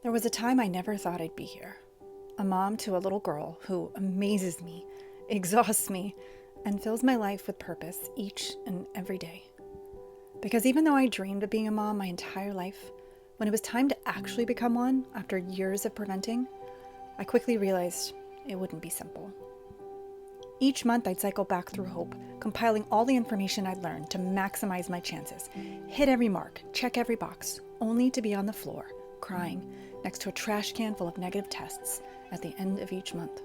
There was a time I never thought I'd be here. A mom to a little girl who amazes me, exhausts me, and fills my life with purpose each and every day. Because even though I dreamed of being a mom my entire life, when it was time to actually become one after years of preventing, I quickly realized it wouldn't be simple. Each month I'd cycle back through Hope, compiling all the information I'd learned to maximize my chances, hit every mark, check every box, only to be on the floor, crying, next to a trash can full of negative tests at the end of each month.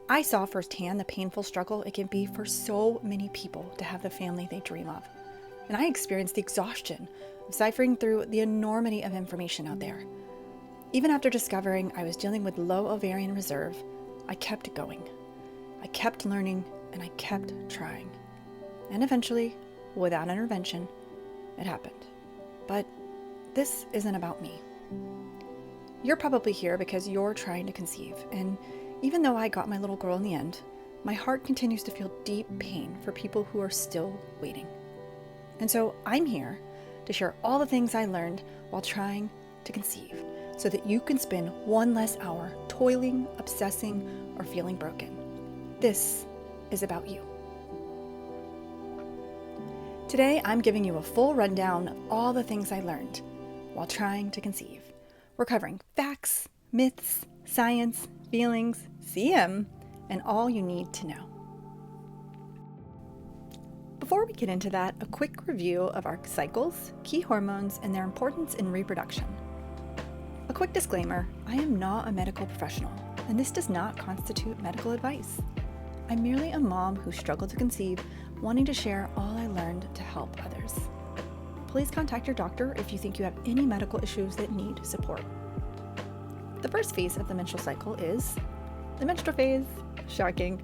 I saw firsthand the painful struggle it can be for so many people to have the family they dream of. And I experienced the exhaustion of ciphering through the enormity of information out there. Even after discovering I was dealing with low ovarian reserve, I kept going. I kept learning and I kept trying. And eventually, without intervention, it happened. But this isn't about me. You're probably here because you're trying to conceive, and even though I got my little girl in the end, my heart continues to feel deep pain for people who are still waiting. And so I'm here to share all the things I learned while trying to conceive, so that you can spend one less hour toiling, obsessing, or feeling broken. This is about you. Today, I'm giving you a full rundown of all the things I learned while trying to conceive. We're covering facts, myths, science, feelings, CM, and all you need to know. Before we get into that, a quick review of our cycles, key hormones, and their importance in reproduction. A quick disclaimer, I am not a medical professional, and this does not constitute medical advice. I'm merely a mom who struggled to conceive, wanting to share all I learned to help others. Please contact your doctor if you think you have any medical issues that need support. The first phase of the menstrual cycle is the menstrual phase. Shocking.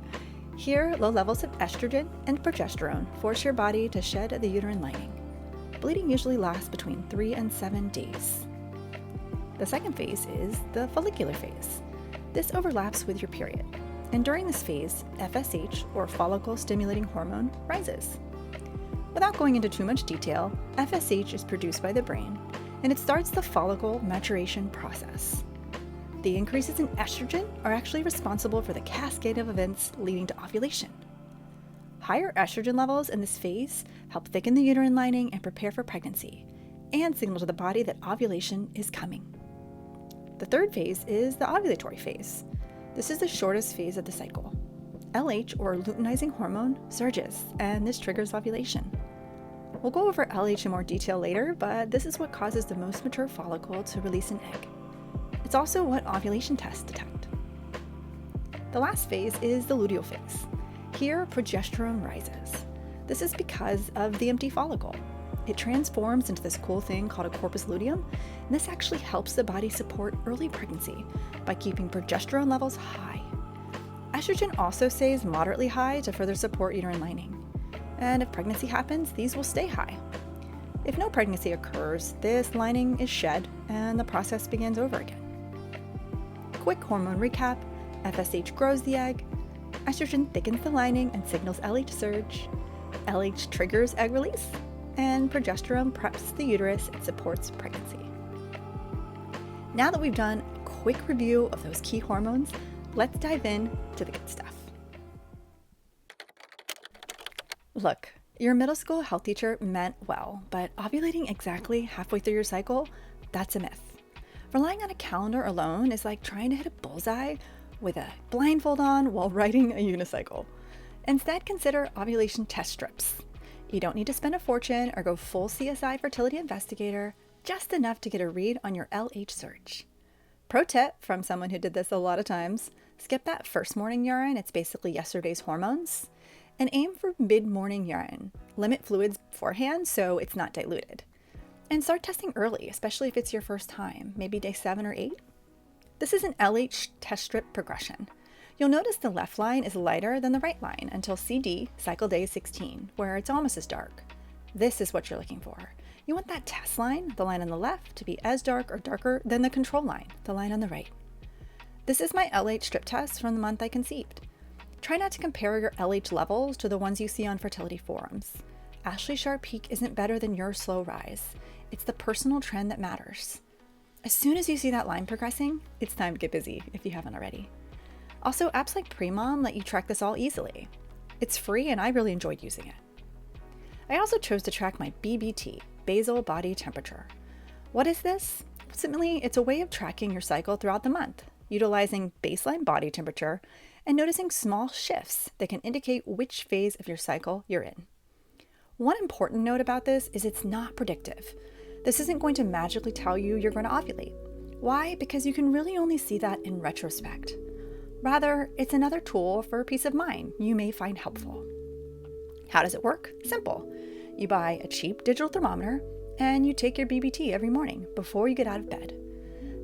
Here, low levels of estrogen and progesterone force your body to shed the uterine lining. Bleeding usually lasts between 3 and 7 days. The second phase is the follicular phase. This overlaps with your period. And during this phase, FSH, or follicle stimulating hormone, rises. Without going into too much detail, FSH is produced by the brain, and it starts the follicle maturation process. The increases in estrogen are actually responsible for the cascade of events leading to ovulation. Higher estrogen levels in this phase help thicken the uterine lining and prepare for pregnancy, and signal to the body that ovulation is coming. The third phase is the ovulatory phase. This is the shortest phase of the cycle. LH, or luteinizing hormone, surges, and this triggers ovulation. We'll go over LH in more detail later, but this is what causes the most mature follicle to release an egg. It's also what ovulation tests detect. The last phase is the luteal phase. Here, progesterone rises. This is because of the empty follicle. It transforms into this cool thing called a corpus luteum, and this actually helps the body support early pregnancy by keeping progesterone levels high. Estrogen also stays moderately high to further support uterine lining. And if pregnancy happens, these will stay high. If no pregnancy occurs, this lining is shed and the process begins over again. Quick hormone recap: FSH grows the egg, estrogen thickens the lining and signals LH surge, LH triggers egg release, and progesterone preps the uterus and supports pregnancy. Now that we've done a quick review of those key hormones, let's dive in to the good stuff. Look, your middle school health teacher meant well, but ovulating exactly halfway through your cycle, that's a myth. Relying on a calendar alone is like trying to hit a bullseye with a blindfold on while riding a unicycle. Instead, consider ovulation test strips. You don't need to spend a fortune or go full CSI fertility investigator, just enough to get a read on your LH surge. Pro tip from someone who did this a lot of times: skip that first morning urine, it's basically yesterday's hormones, and aim for mid-morning urine. Limit fluids beforehand so it's not diluted. And start testing early, especially if it's your first time, maybe day 7 or 8. This is an LH test strip progression. You'll notice the left line is lighter than the right line until CD, cycle day 16, where it's almost as dark. This is what you're looking for. You want that test line, the line on the left, to be as dark or darker than the control line, the line on the right. This is my LH strip test from the month I conceived. Try not to compare your LH levels to the ones you see on fertility forums. Ashley's sharp peak isn't better than your slow rise. It's the personal trend that matters. As soon as you see that line progressing, it's time to get busy if you haven't already. Also, apps like Premom let you track this all easily. It's free and I really enjoyed using it. I also chose to track my BBT, basal body temperature. What is this? Ultimately, it's a way of tracking your cycle throughout the month, utilizing baseline body temperature and noticing small shifts that can indicate which phase of your cycle you're in. One important note about this is it's not predictive. This isn't going to magically tell you you're going to ovulate. Why? Because you can really only see that in retrospect. Rather, it's another tool for peace of mind you may find helpful. How does it work? Simple. You buy a cheap digital thermometer and you take your BBT every morning before you get out of bed.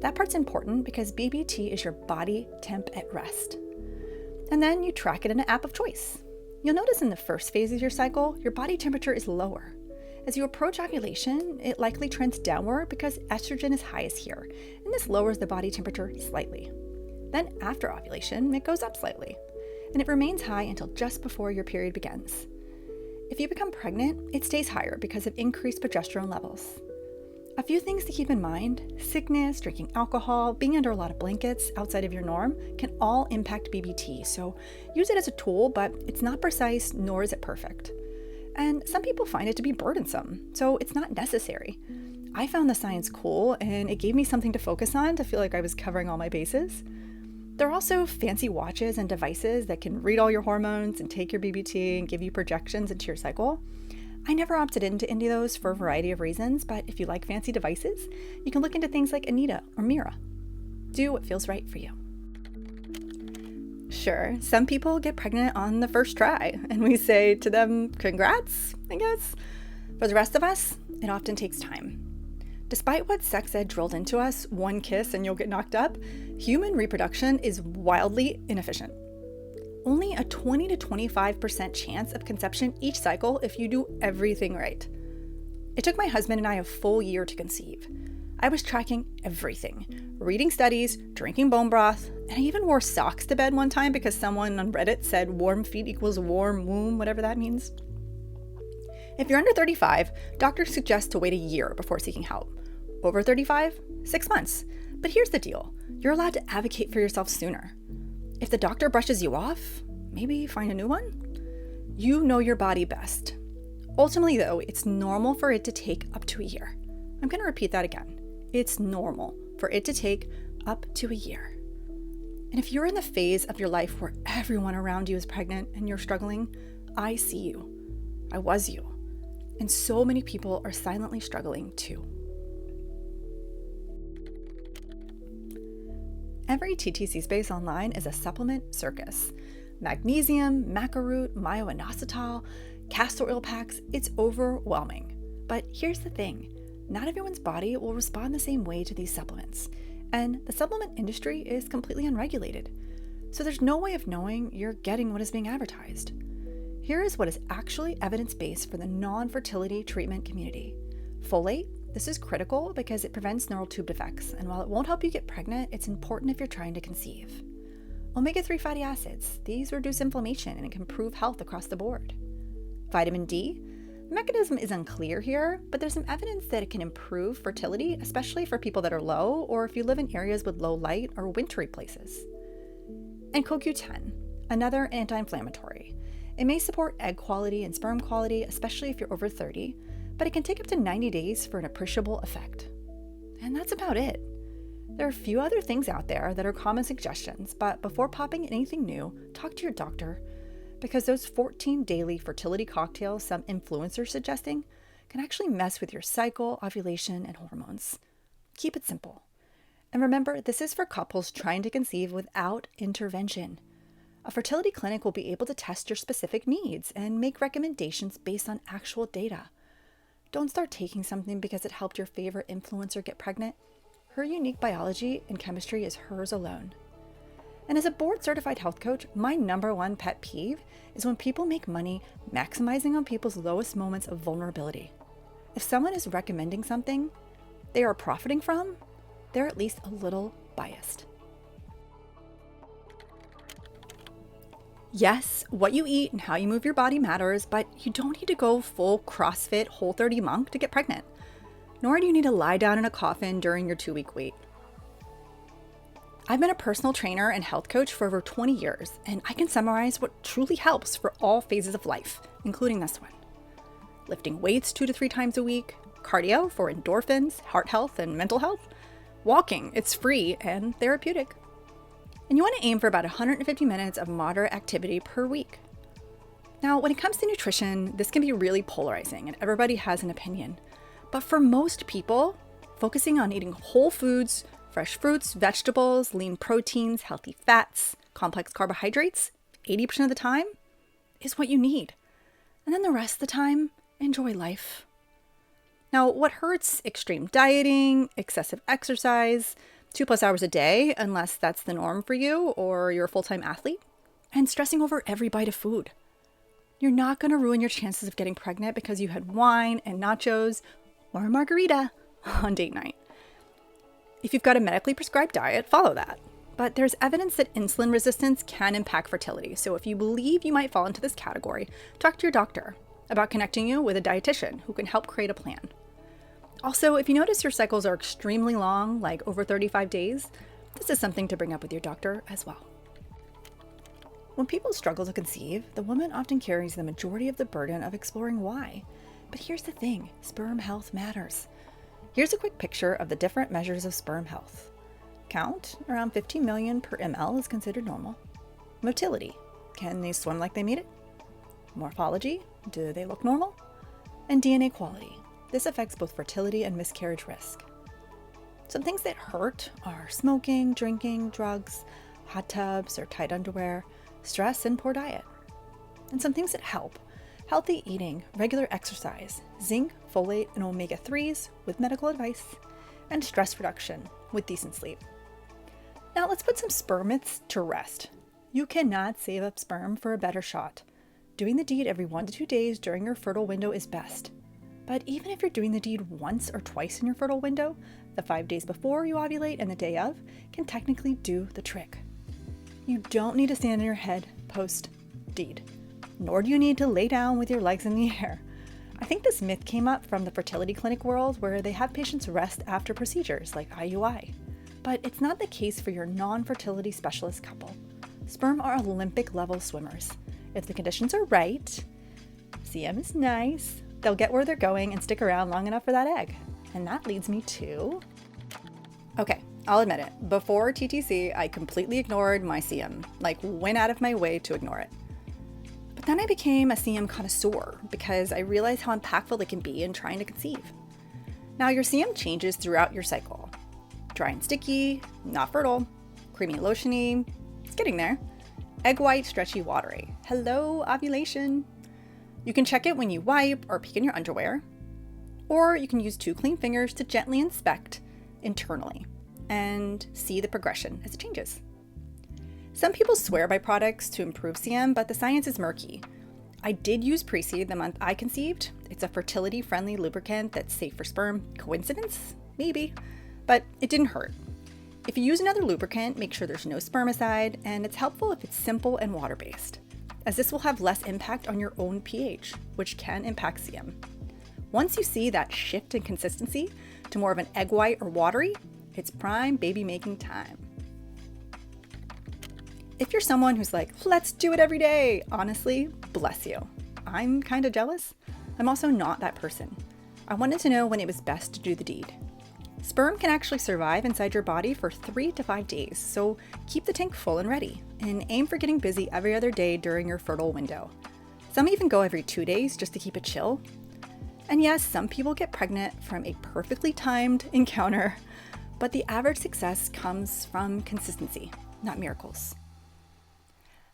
That part's important because BBT is your body temp at rest. And then you track it in an app of choice. You'll notice in the first phase of your cycle, your body temperature is lower. As you approach ovulation, it likely trends downward because estrogen is highest here, and this lowers the body temperature slightly. Then after ovulation, it goes up slightly, and it remains high until just before your period begins. If you become pregnant, it stays higher because of increased progesterone levels. A few things to keep in mind: sickness, drinking alcohol, being under a lot of blankets outside of your norm can all impact BBT, so use it as a tool, but it's not precise nor is it perfect. And some people find it to be burdensome, so it's not necessary. I found the science cool and it gave me something to focus on to feel like I was covering all my bases. There are also fancy watches and devices that can read all your hormones and take your BBT and give you projections into your cycle. I never opted into any of those for a variety of reasons, but if you like fancy devices, you can look into things like Anita or Mira. Do what feels right for you. Sure, some people get pregnant on the first try, and we say to them, congrats, I guess. For the rest of us, it often takes time. Despite what sex ed drilled into us, one kiss and you'll get knocked up, human reproduction is wildly inefficient. Only a 20 to 25% chance of conception each cycle if you do everything right. It took my husband and I a full year to conceive. I was tracking everything, reading studies, drinking bone broth, and I even wore socks to bed one time because someone on Reddit said warm feet equals warm womb, whatever that means. If you're under 35, doctors suggest to wait a year before seeking help. Over 35, 6 months. But here's the deal, you're allowed to advocate for yourself sooner. If the doctor brushes you off, maybe find a new one. You know your body best. Ultimately though, it's normal for it to take up to a year. I'm going to repeat that again. It's normal for it to take up to a year. And if you're in the phase of your life where everyone around you is pregnant and you're struggling, I see you. I was you. And so many people are silently struggling too. Every TTC space online is a supplement circus. Magnesium, macaroot, myo-inositol, castor oil packs, it's overwhelming. But here's the thing, not everyone's body will respond the same way to these supplements. And the supplement industry is completely unregulated. So there's no way of knowing you're getting what is being advertised. Here is what is actually evidence-based for the non-fertility treatment community. Folate. This is critical because it prevents neural tube defects, and while it won't help you get pregnant, it's important if you're trying to conceive. Omega-3 fatty acids. These reduce inflammation and can improve health across the board. Vitamin D. The mechanism is unclear here, but there's some evidence that it can improve fertility, especially for people that are low or if you live in areas with low light or wintry places. And CoQ10, another anti-inflammatory. It may support egg quality and sperm quality, especially if you're over 30, but it can take up to 90 days for an appreciable effect. And that's about it. There are a few other things out there that are common suggestions, but before popping anything new, talk to your doctor, because those 14 daily fertility cocktails some influencers are suggesting can actually mess with your cycle, ovulation, and hormones. Keep it simple. And remember, this is for couples trying to conceive without intervention. A fertility clinic will be able to test your specific needs and make recommendations based on actual data. Don't start taking something because it helped your favorite influencer get pregnant. Her unique biology and chemistry is hers alone. And as a board-certified health coach, my number one pet peeve is when people make money maximizing on people's lowest moments of vulnerability. If someone is recommending something they are profiting from, they're at least a little biased. Yes, what you eat and how you move your body matters, but you don't need to go full CrossFit Whole30 monk to get pregnant. nor do you need to lie down in a coffin during your 2-week wait. I've been a personal trainer and health coach for over 20 years, and I can summarize what truly helps for all phases of life, including this one. Lifting weights 2 to 3 times a week, cardio for endorphins, heart health, and mental health, walking, it's free and therapeutic. And you want to aim for about 150 minutes of moderate activity per week. Now, when it comes to nutrition, this can be really polarizing and everybody has an opinion. But for most people, focusing on eating whole foods, fresh fruits, vegetables, lean proteins, healthy fats, complex carbohydrates, 80% of the time is what you need. And then the rest of the time, enjoy life. Now, what hurts? Extreme dieting, excessive exercise, 2+ hours a day, unless that's the norm for you or you're a full-time athlete, and stressing over every bite of food. You're not going to ruin your chances of getting pregnant because you had wine and nachos or a margarita on date night. If you've got a medically prescribed diet, follow that. But there's evidence that insulin resistance can impact fertility. So if you believe you might fall into this category, talk to your doctor about connecting you with a dietitian who can help create a plan. Also, if you notice your cycles are extremely long, like over 35 days, this is something to bring up with your doctor as well. When people struggle to conceive, the woman often carries the majority of the burden of exploring why. But here's the thing, sperm health matters. Here's a quick picture of the different measures of sperm health. Count, around 15 million per ml is considered normal. Motility, can they swim like they made it? Morphology, do they look normal? And DNA quality, this affects both fertility and miscarriage risk. Some things that hurt are smoking, drinking, drugs, hot tubs or tight underwear, stress, and poor diet. And some things that help: healthy eating, regular exercise, zinc, folate, and omega-3s with medical advice, and stress reduction with decent sleep. Now let's put some sperm myths to rest. You cannot save up sperm for a better shot. Doing the deed every 1 to 2 days during your fertile window is best. But even if you're doing the deed once or twice in your fertile window, the 5 days before you ovulate and the day of can technically do the trick. You don't need to stand on your head post-deed, nor do you need to lay down with your legs in the air. I think this myth came up from the fertility clinic world where they have patients rest after procedures like IUI. But it's not the case for your non-fertility specialist couple. Sperm are Olympic level swimmers. If the conditions are right, CM is nice, they'll get where they're going and stick around long enough for that egg. And that leads me to... Okay, I'll admit it. Before TTC, I completely ignored my CM, like went out of my way to ignore it. But then I became a CM connoisseur because I realized how impactful it can be in trying to conceive. Now your CM changes throughout your cycle. Dry and sticky, not fertile, creamy lotiony, it's getting there. Egg white, stretchy, watery. Hello, ovulation. You can check it when you wipe or peek in your underwear, or you can use 2 clean fingers to gently inspect internally and see the progression as it changes. Some people swear by products to improve CM, but the science is murky. I did use Pre-Seed the month I conceived. It's a fertility-friendly lubricant that's safe for sperm. Coincidence? Maybe. But it didn't hurt. If you use another lubricant, make sure there's no spermicide, and it's helpful if it's simple and water-based, as this will have less impact on your own pH, which can impact CM. Once you see that shift in consistency to more of an egg white or watery, it's prime baby-making time. If you're someone who's like, let's do it every day, honestly, bless you. I'm kind of jealous. I'm also not that person. I wanted to know when it was best to do the deed. Sperm can actually survive inside your body for 3 to 5 days, so keep the tank full and ready, and aim for getting busy every other day during your fertile window. Some even go every 2 days just to keep it chill. And yes, some people get pregnant from a perfectly timed encounter, but the average success comes from consistency, not miracles.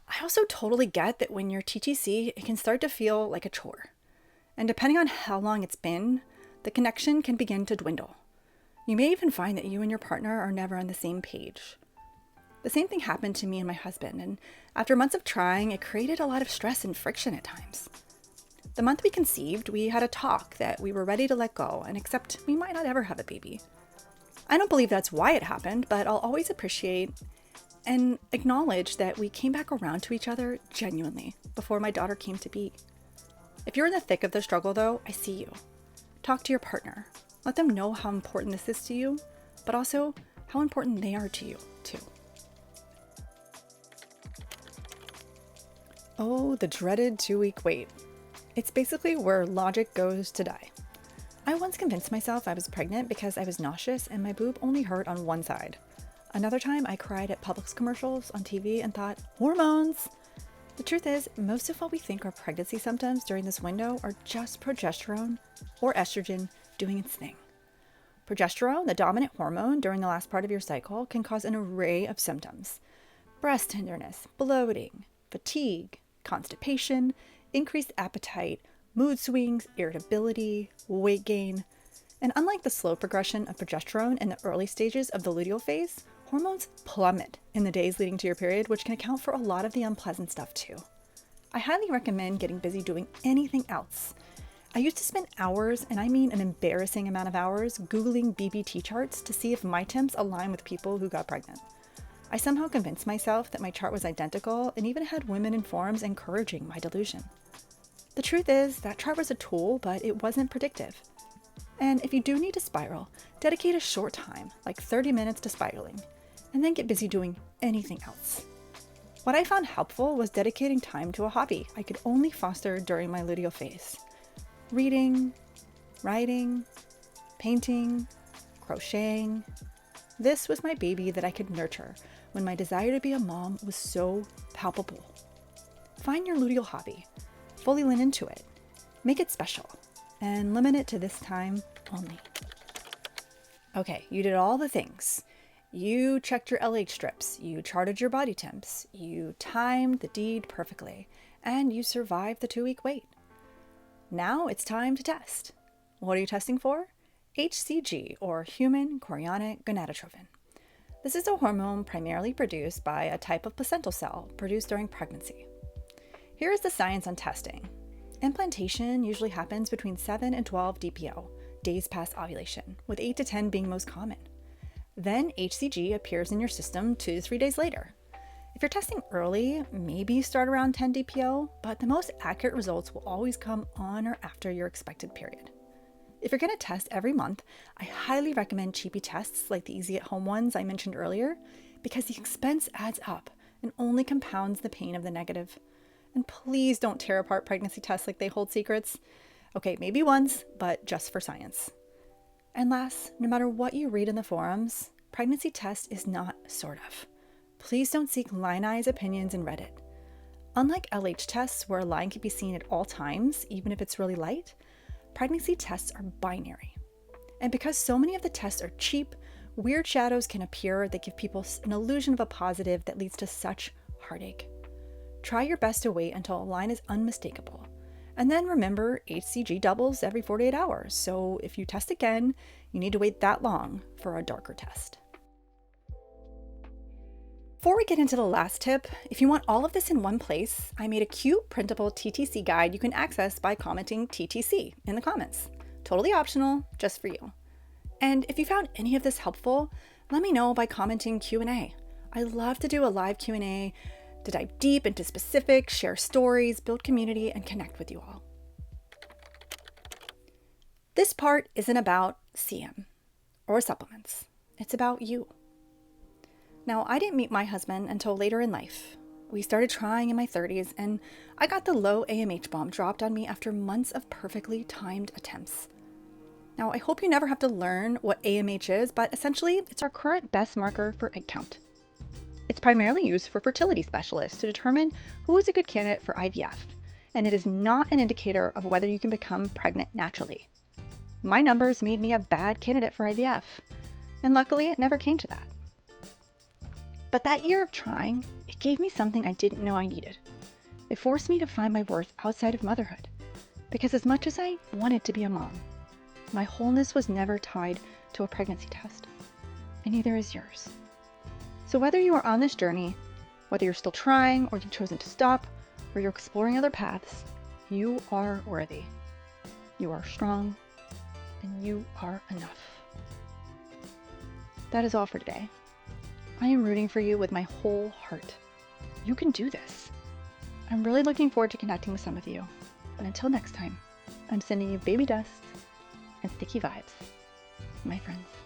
I also totally get that when you're TTC, it can start to feel like a chore. And depending on how long it's been, the connection can begin to dwindle. You may even find that you and your partner are never on the same page. The same thing happened to me and my husband, and after months of trying, it created a lot of stress and friction at times. The month we conceived, we had a talk that we were ready to let go and accept we might not ever have a baby. I don't believe that's why it happened, but I'll always appreciate and acknowledge that we came back around to each other genuinely before my daughter came to be. If you're in the thick of the struggle though, I see you. Talk to your partner. Let them know how important this is to you, but also how important they are to you, too. Oh, the dreaded 2-week wait. It's basically where logic goes to die. I once convinced myself I was pregnant because I was nauseous and my boob only hurt on one side. Another time I cried at Publix commercials on TV and thought, hormones! The truth is, most of what we think are pregnancy symptoms during this window are just progesterone or estrogen doing its thing. Progesterone, the dominant hormone during the last part of your cycle, can cause an array of symptoms. Breast tenderness, bloating, fatigue, constipation, increased appetite, mood swings, irritability, weight gain. And unlike the slow progression of progesterone in the early stages of the luteal phase, hormones plummet in the days leading to your period, which can account for a lot of the unpleasant stuff too. I highly recommend getting busy doing anything else. I used to spend hours, and I mean an embarrassing amount of hours, Googling BBT charts to see if my temps align with people who got pregnant. I somehow convinced myself that my chart was identical and even had women in forums encouraging my delusion. The truth is, that chart was a tool, but it wasn't predictive. And if you do need to spiral, dedicate a short time, like 30 minutes to spiraling, and then get busy doing anything else. What I found helpful was dedicating time to a hobby I could only foster during my luteal phase. Reading, writing, painting, crocheting. This was my baby that I could nurture when my desire to be a mom was so palpable. Find your luteal hobby, fully lean into it, make it special, and limit it to this time only. Okay, you did all the things. You checked your LH strips, you charted your body temps, you timed the deed perfectly, and you survived the 2-week wait. Now it's time to test. What are you testing for? HCG, or human chorionic gonadotropin. This is a hormone primarily produced by a type of placental cell produced during pregnancy. Here is the science on testing. Implantation usually happens between 7 and 12 DPO, days past ovulation, with 8 to 10 being most common. Then HCG appears in your system 2 to 3 days later. If you're testing early, maybe start around 10 DPO, but the most accurate results will always come on or after your expected period. If you're going to test every month, I highly recommend cheapy tests like the easy at home ones I mentioned earlier, because the expense adds up and only compounds the pain of the negative. And please don't tear apart pregnancy tests like they hold secrets. Okay, maybe once, but just for science. And last, no matter what you read in the forums, pregnancy test is not sort of. Please don't seek lionized opinions in Reddit. Unlike LH tests, where a line can be seen at all times, even if it's really light, pregnancy tests are binary. And because so many of the tests are cheap, weird shadows can appear that give people an illusion of a positive that leads to such heartache. Try your best to wait until a line is unmistakable. And then remember, HCG doubles every 48 hours, so if you test again, you need to wait that long for a darker test. Before we get into the last tip, if you want all of this in one place, I made a cute printable TTC guide you can access by commenting TTC in the comments. Totally optional, just for you. And if you found any of this helpful, let me know by commenting Q&A. I love to do a live Q&A to dive deep into specifics, share stories, build community, and connect with you all. This part isn't about CM or supplements. It's about you. Now, I didn't meet my husband until later in life. We started trying in my 30s, and I got the low AMH bomb dropped on me after months of perfectly timed attempts. Now, I hope you never have to learn what AMH is, but essentially, it's our current best marker for egg count. It's primarily used for fertility specialists to determine who is a good candidate for IVF, and it is not an indicator of whether you can become pregnant naturally. My numbers made me a bad candidate for IVF, and luckily it never came to that. But that year of trying, it gave me something I didn't know I needed. It forced me to find my worth outside of motherhood, because as much as I wanted to be a mom, my wholeness was never tied to a pregnancy test, and neither is yours. So whether you are on this journey, whether you're still trying or you've chosen to stop, or you're exploring other paths, you are worthy. You are strong, and you are enough. That is all for today. I am rooting for you with my whole heart. You can do this. I'm really looking forward to connecting with some of you. But until next time, I'm sending you baby dust and sticky vibes. my friends.